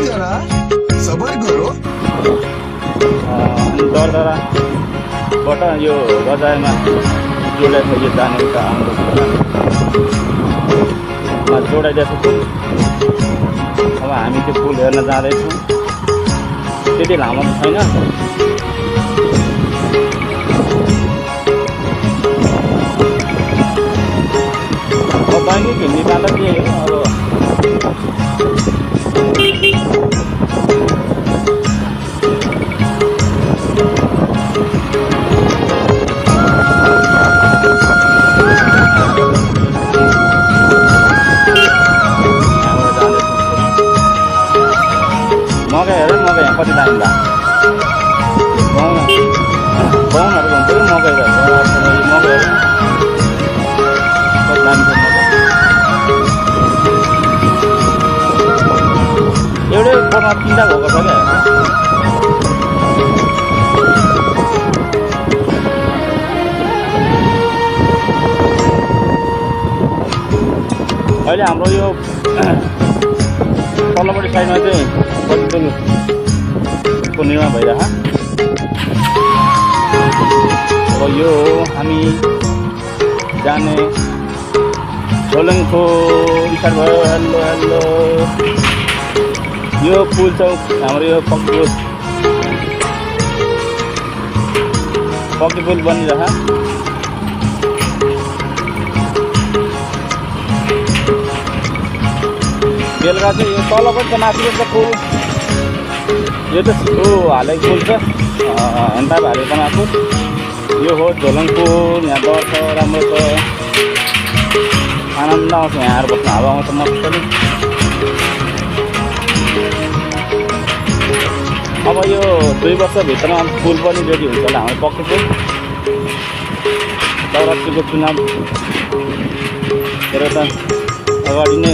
जरा सबर करो। दरदराबाट यो बजारमा जोडाइछ यो जाने उता आउँदो जोडाइदिएको छु। अब हामी त्यो पुल हेर्न जाँदैछौँ। त्यति लामो त छैन। दैनिक हिँड्ने बाटो के हो अब मकै हेर मकै यहाँ कति दामी भयो। बाहुनहरू भन्छ मकै मकैहरू कति दामी छ मकै। एउटै बोटमा तिनवटा भएको छ क्या। अहिले हाम्रो यो तल्लोपट्टि साइडमा चाहिँ पुलको निर्माण भइरह। अब यो हामी जाने झोलुङको स्टार्ट भयो। हेलो हेलो यो पुल चौक हाम्रो यो पक्की पुल बनिरह। बेलुका चाहिँ यो तल पनि त माथि पनि त पुल यो त छिटो हालेको पुल छ। हेन्टाप हालेको बनाएको यो हो झोलुङ पुल। यहाँ डर छ राम्रो छ आनन्द आउँछ यहाँ आएर बस्नु हावा आउँछ मजाले। अब यो 2 वर्षभित्रमा पुल पनि रेडी हुन्छ होला हाम्रो पक्कै पुल। चौरासीको चुनाव हेरेर त अगाडि नै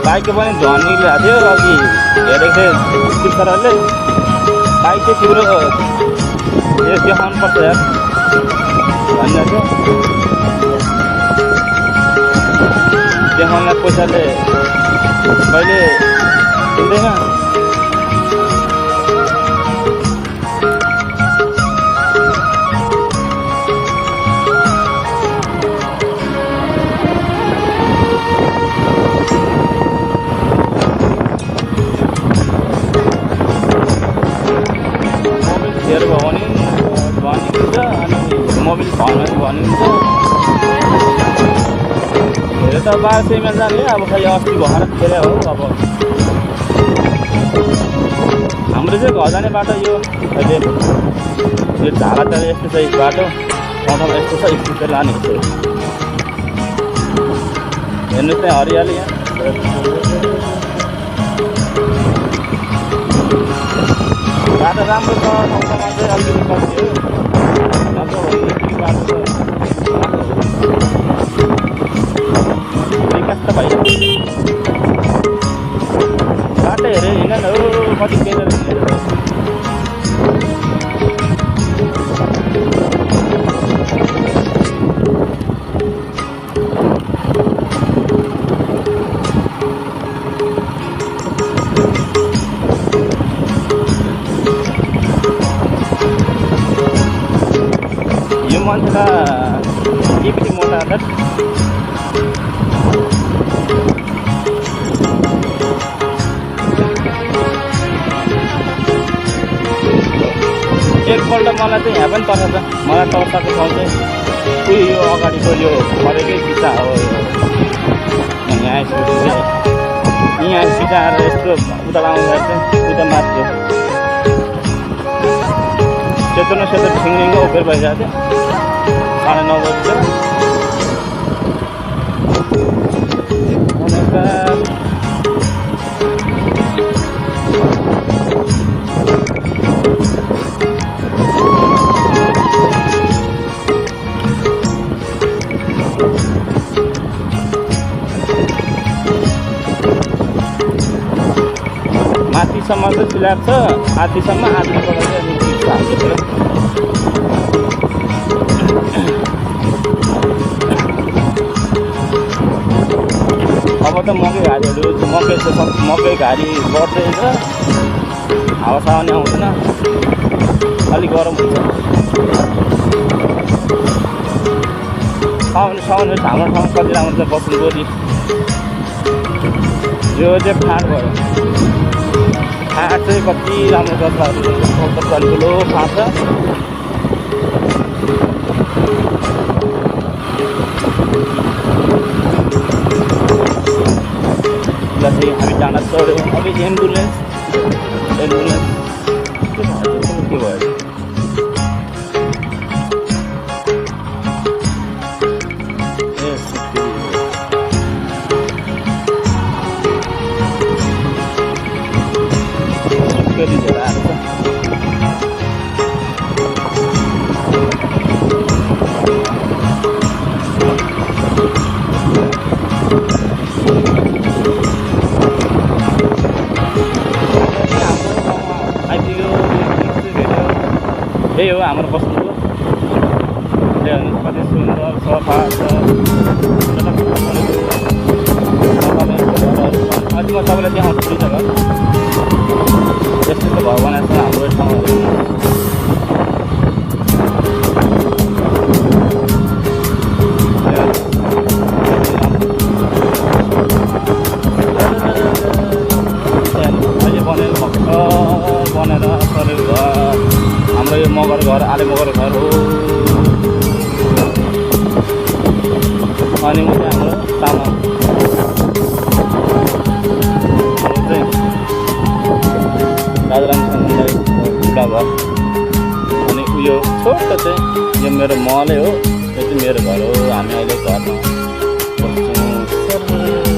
बाइकको पनि झन् निक्लिरहेको थियो अघि हेरेको थिएँ टिप्सरहरूले। बाइक चाहिँ तिम्रो देखाउनुपर्छ यार भनिरहेको थियो। देखाउनलाई पैसाले कहिले हुँदैन। मोबिल भयो भने भनिन्छ अनि मोबिल भएन भनिन्छ। हेरे त 1200 ml जाने अब खै अस्ति भएर खेर हो। अब हाम्रो चाहिँ घर जाने बाटो यो अहिले यो झालाचार यस्तो छ बाटो ठाउँमा यस्तो छ यस्तो लाने छ। हेर्नुहोस् त्यहाँ हरियाली यहाँ बाटो राम्रो छ। ठाउँमा चाहिँ अलिकति कम्ती हो नत्र बाटो छ विकास त भइरहेको बाटो हेरेर हिँड्न हो कति केही यो मान्छेलाई के पनि मोटा त एकपल्ट मलाई चाहिँ यहाँ पनि पर्छ। मलाई तर्साको ठाउँ चाहिँ उयो यो अगाडिको यो फरेकै पिता हो। यहाँ पिता आएर यस्तो उता लाउँदाखेरि चाहिँ उता माथि सेतो न सेतो ठिङ्रिङ्गो उफेर भइरहेको थियो 9:30 बजी। आधीसम्म चाहिँ स्ल्याब छ, आधीसम्म आधीबाट चाहिँ अनि पिच हाल्नु पऱ्यो। अब त मकै घारीहरू मकै घारी बढ्दैछ, हावासावा नि आउँदैन, अलिक गरम हुन्छ। साउन हाम्रो ठाउँमा कति राम्रो छ बस्नु गोरी। यो चाहिँ फाँट भयो, फाँट चाहिँ कति राम्रो छ, ठुलो फाँट छ। जस्तै हामी जान चढ्यौँ, अब एम्बुलेन्स के भयो? फेरि धेरै आएको छ। यही हो हाम्रो बस्नुको। कति सुन्दर सफा छ। अझै म तपाईँलाई देखाउँछु दुई जग्गा यस्तो त भयो बनाएको छ हाम्रो ठाउँहरू। अहिले बनेर बनेर सरेर घर हाम्रो यो मगर घर, आले मगर घर हो। अनि उता हाम्रो तामाङ चाहिँ राजारामसँगलाई बुढा घर। अनि उयो छोटो चाहिँ यो मेरो महलै हो, यो चाहिँ मेरो घर हो। हामी अहिले घरमा बस्छौँ।